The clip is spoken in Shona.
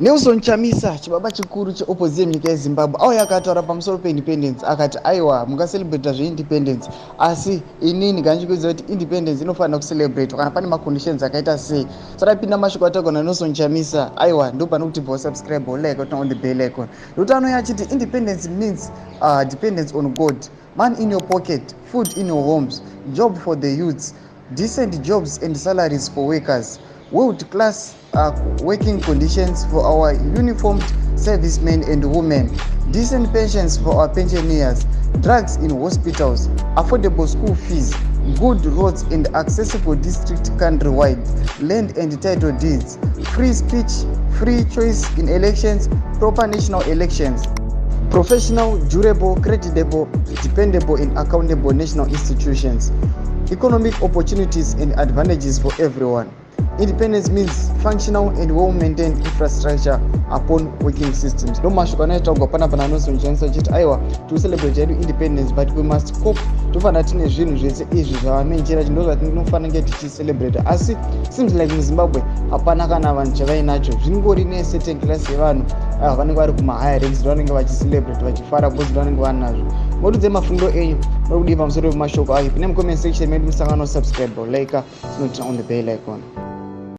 Nelson Chamisa, chibaba chikuru cheopposition nyika yeZimbabwe, auya akataura pamusoro peindependence akati aiwa mungacelebrate zveindependence asi inini gandichikuudza kuti independence inofanira kucelebrate kana pane maconditions akaita sei. Saka ipinda mashoko atagona Nelson Chamisa, aiwa ndo pane kuti bo subscribe or like on the bell icon. Ndokuti anouya achiti independence means dependence on God, man in your pocket, food in your homes, job for the youths, decent jobs and salaries for workers, world class working conditions for our uniformed servicemen and women, decent pensions for our pensioners, drugs in hospitals, affordable school fees, good roads and accessible district countrywide, land and title deeds, free speech, free choice in elections, proper national elections, professional, durable, creditable, dependable and accountable national institutions, economic opportunities and advantages for everyone. Independence means functional and well-maintained infrastructure upon working systems. No mashoko anoitaurwa panapa naNelson Chamisa achiti aiwa to celebrate independence but we must cope. Tofanira tine zvinhu zvese izvi zvavamenjera ndo zvatinofanira kunge tichicelebrate, asi seems like muZimbabwe hapana kana vanhu chavainacho, zvingori necertain class yevanhu vanenge vari kumahigher ranks vanenge vachicelebrate vachifara because vanenge vanazvo. Modudze mafundo enyu muri kudii pamusoro pemashoko ayo? Pine mucomment section medu musangano subscribe or like, on the bell icon.